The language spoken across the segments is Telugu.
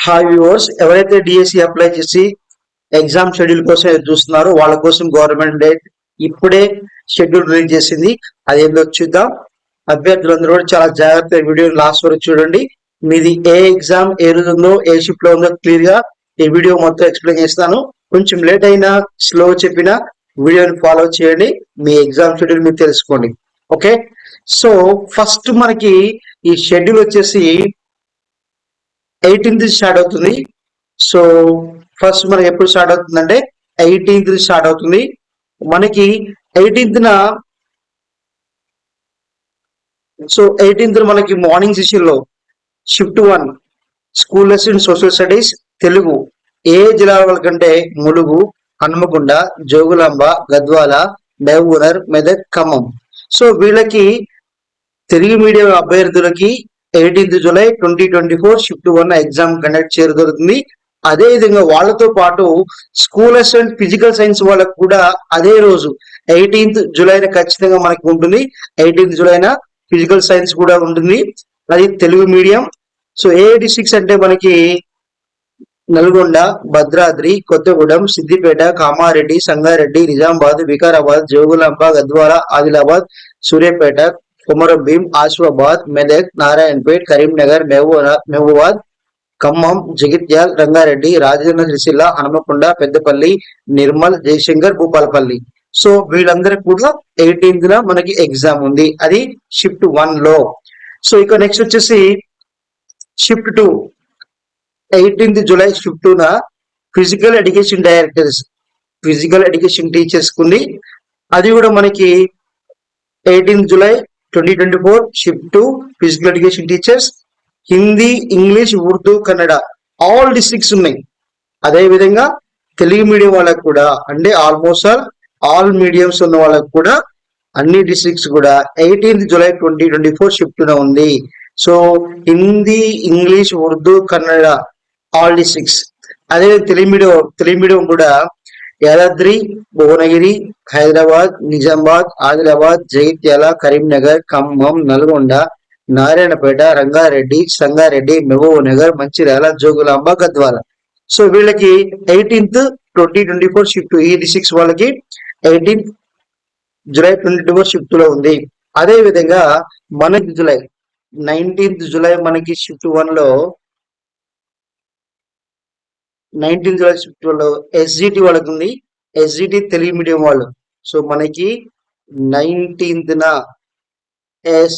హాయ్ వ్యూవర్స్, ఎవరైతే డిఎస్సి అప్లై చేసి ఎగ్జామ్ షెడ్యూల్ కోసం ఎదురు చూస్తున్నారో వాళ్ళ కోసం గవర్నమెంట్ డేట్ ఇప్పుడే షెడ్యూల్ రిలీజ్ చేసింది. అది ఏందో చూద్దాం. అభ్యర్థులందరూ కూడా చాలా జాగ్రత్తగా వీడియో లాస్ట్ వరకు చూడండి. మీది ఏ ఎగ్జామ్ ఏ రోజు ఉందో ఏ షిఫ్ట్ లో ఉందో క్లియర్ గా ఈ వీడియో మొత్తం ఎక్స్ప్లెయిన్ చేస్తాను. కొంచెం లేట్ అయినా స్లో చెప్పినా వీడియోని ఫాలో చేయండి. మీ ఎగ్జామ్ షెడ్యూల్ మీరు తెలుసుకోండి. ఓకే, సో ఫస్ట్ మనకి ఈ షెడ్యూల్ వచ్చేసి 18th స్టార్ట్ అవుతుంది. సో ఫస్ట్ మనకి ఎప్పుడు స్టార్ట్ అవుతుందంటే 18th స్టార్ట్ అవుతుంది. మనకి 18th మనకి మార్నింగ్ సెషన్ లో shift 1 school lesson social studies Telugu ఏ జిల్లా వాళ్ళకంటే ములుగు, హన్మకొండ, జోగులాంబ, గద్వాల, మహబూబ్నగర్, మెదక్, ఖమ్మం. సో వీళ్ళకి తెలుగు మీడియం అభ్యర్థులకి 18th July 2024 shift 1 exam conduct చేయడం జరుగుతుంది. అదే విధంగా వాళ్ళతో పాటు స్కూల్ అసిస్టెంట్ ఫిజికల్ సైన్స్ వాళ్ళకు కూడా అదే రోజు 18th జూలైన ఖచ్చితంగా మనకి ఉంటుంది. 18th జూలైన ఫిజికల్ సైన్స్ కూడా ఉంటుంది. అది తెలుగు మీడియం. సో ఏ డిస్ట్రిక్ట్స్ అంటే మనకి నల్గొండ, భద్రాద్రి, కొత్తగూడెం, సిద్దిపేట, కామారెడ్డి, సంగారెడ్డి, నిజామాబాద్, వికారాబాద్, జోగులాంబ, గద్వాల, ఆదిలాబాద్, సూర్యాపేట, కొమరంభీం, ఆసిఫాబాద్, మెదక్, నారాయణపేట్, కరీంనగర్, మహబూబాద్, ఖమ్మం, జగిత్యాల్, రంగారెడ్డి, రాజన్న సిరిసిల్ల, హనుమకొండ, పెద్దపల్లి, నిర్మల్, జయశంకర్, భూపాలపల్లి. సో వీళ్ళందరికీ కూడా 18th మనకి ఎగ్జామ్ ఉంది. అది షిఫ్ట్ 1 లో. సో ఇక నెక్స్ట్ వచ్చేసి shift 2 18th July shift 2 physical education directors, physical education teachers కుంది. అది కూడా మనకి 18th July 2024 shift 2 physical education teachers Hindi, English, Urdu, Kannada all districts ఉన్నాయి. అదే విధంగా తెలుగు మీడియం వాళ్ళకు కూడా అంటే ఆల్మోస్ట్ ఆల్ మీడియంస్ ఉన్న వాళ్ళకు కూడా అన్ని డిస్ట్రిక్ట్స్ కూడా 18th జూలై 2024 షిఫ్ట్ ఉంది. So Hindi, English, Urdu, Kannada all districts. అదే తెలుగు మీడియం కూడా యాదాద్రి, భువనగిరి, హైదరాబాద్, నిజామాబాద్, ఆదిలాబాద్, జగిత్యాల, కరీంనగర్, ఖమ్మం, నల్గొండ, నారాయణపేట, రంగారెడ్డి, సంగారెడ్డి, మహబూబ్నగర్, మంచిర్యాల, జోగులాంబ, గద్వాల. సో వీళ్ళకి 18th 2024 షిఫ్ట్ ఈ డిస్ట్రిక్ట్స్ వాళ్ళకి 18th జూలై 2024 షిఫ్ట్ లో ఉంది. అదే విధంగా మనకి 19th జూలై మనకి షిఫ్ట్ 1 లో 19th జూలై షిఫ్ట్ 1 లో ఎస్జిటి వాళ్ళకి ఉంది. ఎస్జిటి తెలుగు మీడియం వాళ్ళు. సో మనకి 19th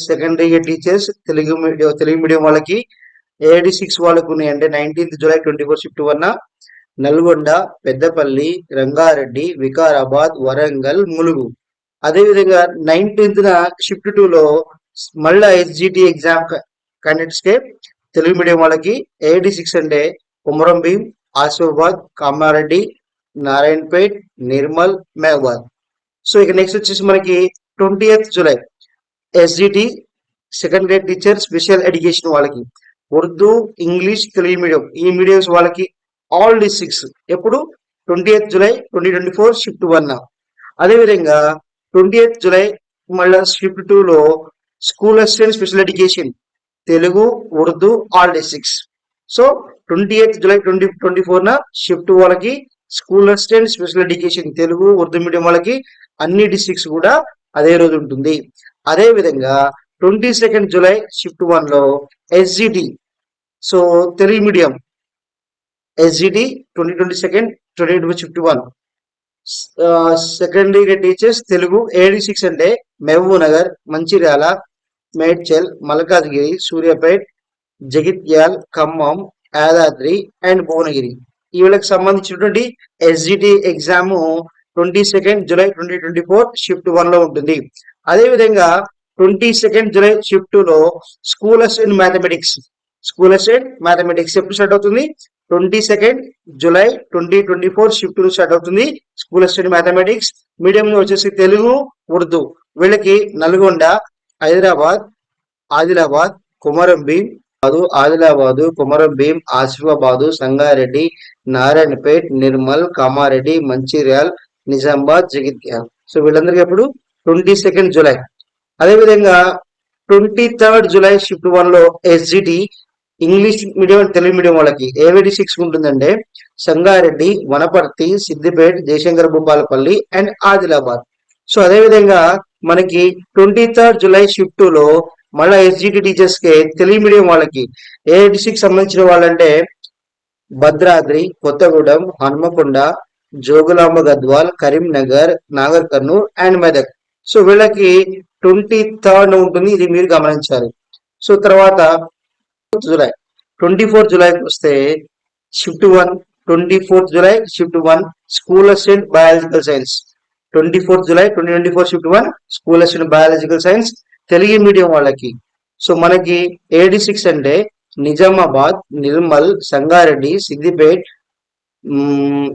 secondary teachers Telugu medium వాళ్ళకి 86 వాళ్ళకు ఉన్నాయి. అంటే 19th July 24 shift 1 Nalgonda, Peddapalli, Rangareddy, Vikarabad, Warangal, Mulugu. అదేవిధంగా 19th షిఫ్ట్ 2 లో మళ్ళా ఎస్జిటి ఎగ్జామ్ క్యాండిడేట్స్ కే తెలుగు మీడియం వాళ్ళకి 86 అంటే కొమరంభీం, ఆసిఫాబాద్, కామారెడ్డి, నారాయణపేట్, నిర్మల్, మహబూబాద్. సో ఇక నెక్స్ట్ వచ్చేసి మనకి 20th July SGT second grade teacher special education వాళ్ళకి ఉర్దూ, ఇంగ్లీష్, తెలుగు మీడియం ఈ మీడియంస్ వాళ్ళకి ఆల్ డిస్ట్రిక్ట్స్ ఎప్పుడు 20th జూలై 2024 షిఫ్ట్ 1. అదేవిధంగా 20th జూలై మళ్ళీ షిఫ్ట్ 2 లో school assistant special education Telugu, Urdu all districts. So 20th July 2024 shift వాళ్ళకి school assistant special education Telugu, Urdu medium వాళ్ళకి అన్ని డిస్ట్రిక్ట్స్ కూడా అదే రోజు ఉంటుంది. అదే విధంగా 22nd జూలై షిఫ్ట్ 1 లో SGT so Telugu medium SGT 2022 shift 1 secondary teachers Telugu 86 అంటే మహబూబ్నగర్, మంచిర్యాల, మేడ్చల్, మల్కాజ్గిరి, సూర్యాపేట్, జగిత్యాల్, ఖమ్మం, యాదాద్రి అండ్ భువనగిరి. వీళ్ళకి సంబంధించినటువంటి SGT exam 22nd July 2024 shift 1 లో ఉంటుంది. అదే విధంగా 22nd జూలై షిఫ్ట్ 2 లో స్కూల్ అసిస్టెంట్ మ్యాథమెటిక్స్ ఎప్పుడు స్టార్ట్ అవుతుంది? 22nd జూలై 2024 షిఫ్ట్ 2 స్టార్ట్ అవుతుంది. స్కూల్ అసిస్టెంట్ మ్యాథమెటిక్స్ మీడియం వచ్చేసి తెలుగు, ఉర్దూ. వీళ్ళకి నల్గొండ, హైదరాబాద్, ఆదిలాబాద్, కొమరంభీం, ఆసిఫాబాద్, సంగారెడ్డి, నారాయణపేట్, నిర్మల్, కామారెడ్డి, మంచిర్యాల్, నిజామాబాద్, జగిత్యాల్. సో వీళ్ళందరికీ ఎప్పుడు 22nd జూలై. అదేవిధంగా 23rd జూలై షిఫ్ట్ 1 లో SGT English medium Telugu medium వాళ్ళకి A86 ఉంటుందంటే సంగారెడ్డి, వనపర్తి, సిద్దిపేట, జయశంకర్ భూపాలపల్లి అండ్ ఆదిలాబాద్. సో అదే విధంగా మనకి 23rd జూలై షిఫ్ట్ 2 లో మళ్ళీ SGT టీచర్స్ కి తెలుగు మీడియం వాళ్ళకి A86 సంబంధించిన వాళ్ళంటే భద్రాద్రి, కొత్తగూడెం, హన్మకొండ, జోగులాంబ గద్వాల్, కరీంనగర్, నాగర్ కర్నూల్ అండ్ మెదక్. సో వీళ్ళకి 23rd ఉంటుంది, ఇది మీరు గమనించాలి. సో తర్వాత జూలై 24th జూలైకి వస్తే shift 1, 24th July shift 1 school assistant biological science. 24th July 2024 shift 1 school assistant biological science Telugu medium వాళ్ళకి. సో మనకి 86 అంటే నిజామాబాద్, నిర్మల్, సంగారెడ్డి, సిద్దిపేట్,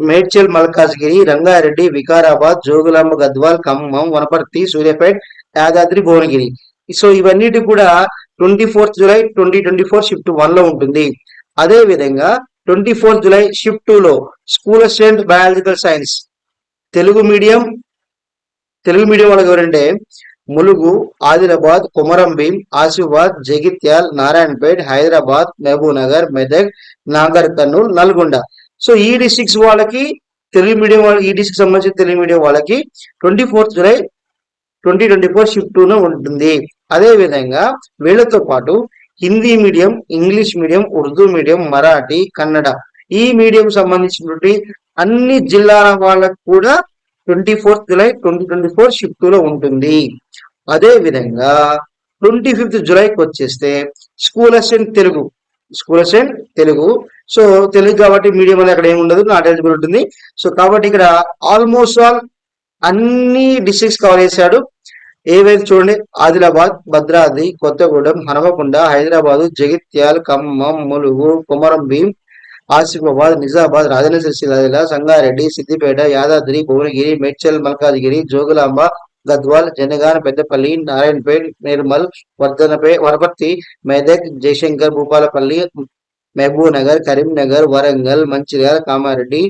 మేడ్చల్, మల్కాజ్గిరి, రంగారెడ్డి, వికారాబాద్, జోగులాంబ గద్వాల్, ఖమ్మం, వనపర్తి, సూర్యాపేట్, యాదాద్రి, భువనగిరి. సో ఇవన్నిటి కూడా 24th జూలై 2024 షిఫ్ట్ 1 లో ఉంటుంది. అదే విధంగా 24th జూలై షిఫ్ట్ 2 లో school assistant biological science Telugu medium వాళ్ళకి ఎవరంటే ములుగు, ఆదిలాబాద్, కొమరంభీం, ఆసిఫాబాద్, జగిత్యాల్, నారాయణపేట్, హైదరాబాద్, మహబూబ్ నగర్, మెదక్, నాగర్ కర్నూల్, నల్గొండ. సో ఈ డిస్ట్రిక్ట్స్ వాళ్ళకి తెలుగు మీడియం ఈ డిస్ట్రిక్ట్ సంబంధించిన తెలుగు మీడియం వాళ్ళకి 24th జూలై 2024 షిఫ్ట్ 2 ఉంటుంది. అదే విధంగా వీళ్ళతో పాటు Hindi medium, English medium, Urdu medium, Marathi, Kannada ఈ మీడియం సంబంధించినటువంటి అన్ని జిల్లాల వాళ్ళకు కూడా 24th జూలై 2024 షిఫ్ట్ 2 లో ఉంటుంది. అదే విధంగా 25th జూలైకి వచ్చేస్తే school assistant Telugu. So Telugu కాబట్టి మీడియం అనేది అక్కడ ఏమి ఉండదు, నాట్ ఎలిజిబుల్ ఉంటుంది. సో కాబట్టి ఇక్కడ ఆల్మోస్ట్ ఆల్ అన్ని డిస్ట్రిక్ట్స్ కవర్ చేశాడు. ఏవైతే చూడండి, ఆదిలాబాద్, భద్రాద్రి, కొత్తగూడెం, హనుమకొండ, హైదరాబాద్, జగిత్యాల్, ఖమ్మం, ములుగు, కొమరంభీం, ఆసిఫాబాద్, నిజామాబాద్, రాజన్న సిరిసిల్ల జిల్లా, సంగారెడ్డి, సిద్దిపేట, యాదాద్రి, భువనగిరి, మేడ్చల్, మల్కాజ్గిరి, జోగులాంబ, గద్వాల్, జనగాన, పెద్దపల్లి, నారాయణపేట్, నిర్మల్, వనపర్తి, మెదక్, జయశంకర్, భూపాలపల్లి, మహబూబ్ నగర్, కరీంనగర్, వరంగల్, మంచిర్యాల, కామారెడ్డి,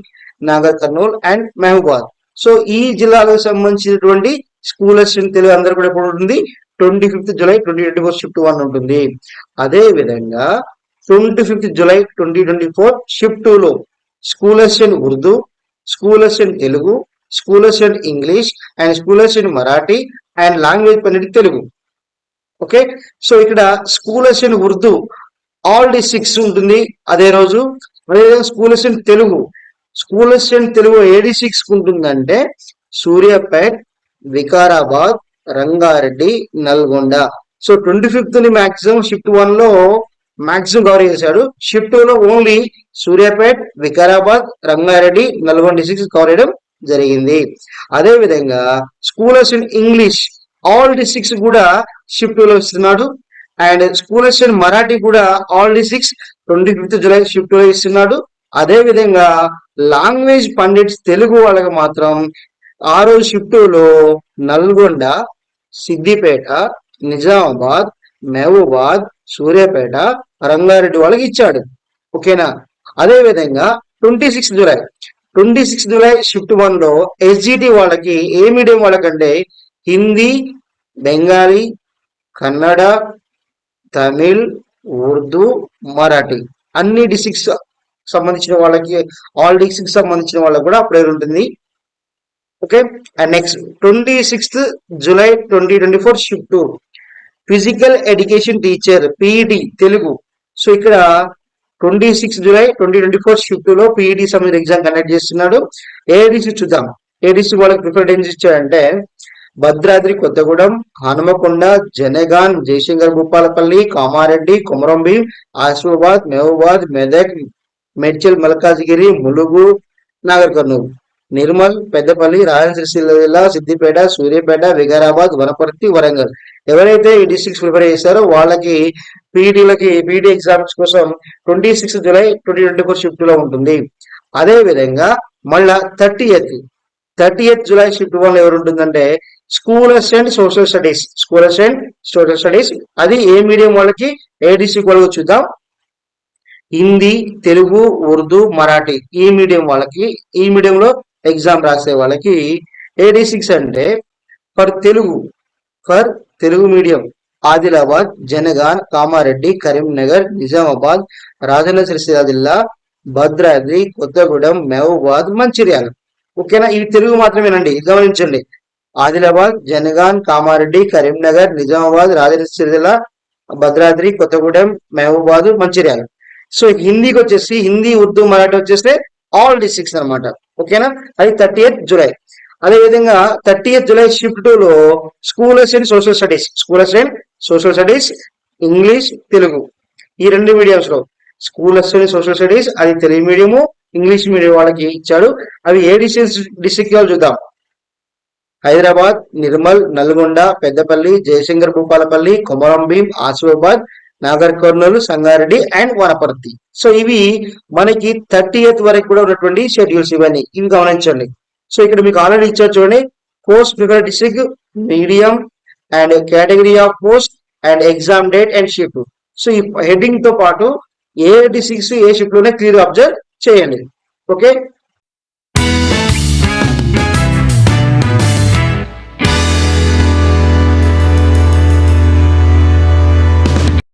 నాగర్ కర్నూల్ అండ్ మహబూబాద్. సో ఈ జిల్లాలకు సంబంధించినటువంటి స్కూల్ అసిస్టెంట్ తెలుగు అందరూ కూడా ఎప్పుడు ఉంటుంది, 25th జూలై 2024 షిఫ్ట్ 1 ఉంటుంది. అదే విధంగా 25th జూలై 2024 షిఫ్ట్ 2 లో school assistant Urdu, school assistant Telugu, school assistant English and school assistant Marathi and language పన్నెండు తెలుగు. ఓకే, సో ఇక్కడ school assistant Urdu all districts ఉంటుంది అదే రోజు. అదేవిధంగా స్కూల్ అసిస్టెంట్ తెలుగు 86 ఉంటుందంటే సూర్యాపేట్, వికారాబాద్, రంగారెడ్డి, నల్గొండ. సో 25th ని మాక్సిమం షిఫ్ట్ 1 లో మాక్సిమం కవర్ చేశాడు. షిఫ్ట్ 2 లో only Suryapet, Vikarabad, Rangareddy, Nalgonda districts cover చేయడం జరిగింది. అదే విధంగా school assistant English all districts కూడా షిఫ్ట్ 2 లో ఇస్తున్నాడు. అండ్ స్కూల్ అసిస్టెంట్ మరాఠీ కూడా all districts 25th July shift 2 లో ఇస్తున్నాడు. అదే విధంగా లాంగ్వేజ్ పండిట్స్ తెలుగు వాళ్ళకి మాత్రం ఆ రోజు షిఫ్ట్ 2 లో నల్గొండ, సిద్దిపేట, నిజామాబాద్, మహబూబాద్, సూర్యాపేట, రంగారెడ్డి వాళ్ళకి ఇచ్చాడు. ఓకేనా. అదే విధంగా 26th జూలై షిఫ్ట్ 1 లో SGT వాళ్ళకి ఏ మీడియం వాళ్ళకంటే హిందీ, బెంగాలీ, కన్నడ, తమిళ్, ఉర్దూ, మరాఠీ అన్ని డిస్ట్రిక్ట్స్ సంబంధించిన వాళ్ళకి ఆల్ డిస్ట్రిక్ట్స్ సంబంధించిన వాళ్ళకి కూడా అప్పుడే ఉంటుంది. Okay, and next 26th July 2024 shift 2 physical education teacher PET Telugu. So ఇక్కడ 26th జూలై 2024 షిఫ్ట్ 2 లో PET సంబంధించిన ఎగ్జామ్ కండక్ట్ చేస్తున్నాడు. ఏ డిస్ట్రిక్ట్ చూద్దాం. ఏ డిస్ట్రిక్ట్ వాళ్ళకి ప్రిఫరెన్స్ ఇచ్చాడంటే భద్రాద్రి, కొత్తగూడెం, హనుమకొండ, జనగాన్, జయశంకర్, భూపాలపల్లి, కామారెడ్డి, కొమరంభీం, ఆసిఫాబాద్, మహబూబాద్, మెదక్, మేడ్చల్, మల్కాజ్గిరి, ములుగు, నాగర్ కర్నూల్, నిర్మల్, పెద్దపల్లి, రాజన్న సిరిసిల్ల జిల్లా, సిద్దిపేట, సూర్యాపేట, వికారాబాద్, వనపర్తి, వరంగల్. ఎవరైతే ఈ డిస్ట్రిక్ట్స్ ప్రిఫర్ చేస్తారో వాళ్ళకి పీఈటీ ఎగ్జామ్స్ కోసం 26th జూలై 2024 షిఫ్ట్ లో ఉంటుంది. అదే విధంగా మళ్ళా 30th జూలై షిఫ్ట్ 1 లో ఎవరు ఉంటుందంటే స్కూల్ అసిస్టెంట్ సోషల్ స్టడీస్. అది ఏ మీడియం వాళ్ళకి, ఏ డిస్ట్రిక్ట్ వాళ్ళకి చూద్దాం. హిందీ, తెలుగు, ఉర్దూ, మరాఠీ ఈ మీడియం వాళ్ళకి, ఈ మీడియంలో ఎగ్జామ్ రాసే వాళ్ళకి 86 అంటే ఫర్ తెలుగు మీడియం ఆదిలాబాద్, జనగాన్, కామారెడ్డి, కరీంనగర్, నిజామాబాద్, రాజన్న సిరిసిల్ల జిల్లా, భద్రాద్రి, కొత్తగూడెం, మహబూబాద్, మంచిర్యాల. ఓకేనా, ఇవి తెలుగు మాత్రమేనండి, గమనించండి. ఆదిలాబాద్, జనగాన్, కామారెడ్డి, కరీంనగర్, నిజామాబాద్, రాజన్న సిరిసిల్ల, భద్రాద్రి, కొత్తగూడెం, మహబూబాద్, మంచిర్యాల. సో హిందీకి వచ్చేసి హిందీ, ఉర్దూ, మరాఠీ వచ్చేస్తే ఆల్ డిస్ట్రిక్ట్స్ అనమాట. ఓకేనా, అది 30th జూలై. అదేవిధంగా 30th జూలై షిఫ్ట్ 2 లో schools and social studies, English, Telugu, ఈ రెండు మీడియంస్ లో స్కూల్స్ అండ్ సోషల్ స్టడీస్ అది తెలుగు మీడియము, ఇంగ్లీష్ మీడియం వాళ్ళకి ఇచ్చాడు. అవి ఏ డిస్ట్రిక్ట్ చూద్దాం. హైదరాబాద్, నిర్మల్, నల్గొండ, పెద్దపల్లి, జయశంకర్ భూపాలపల్లి, కొమరంభీం, ఆసిఫాబాద్, నాగర్ కర్నూలు, సంగారెడ్డి అండ్ వనపర్తి. సో ఇవి మనకి 30th వరకు కూడా ఉన్నటువంటి షెడ్యూల్స్ ఇవన్నీ, ఇవి గమనించండి. సో ఇక్కడ మీకు ఆల్రెడీ ఇచ్చారు చూడండి, post preferred district, medium and category of post and exam date and shift. So ఈ హెడ్డింగ్ తో పాటు ఏ డిస్ట్రిక్ట్స్ ఏ షిఫ్ట్ లోనే క్లియర్ అబ్జర్వ్ చేయండి. ఓకే,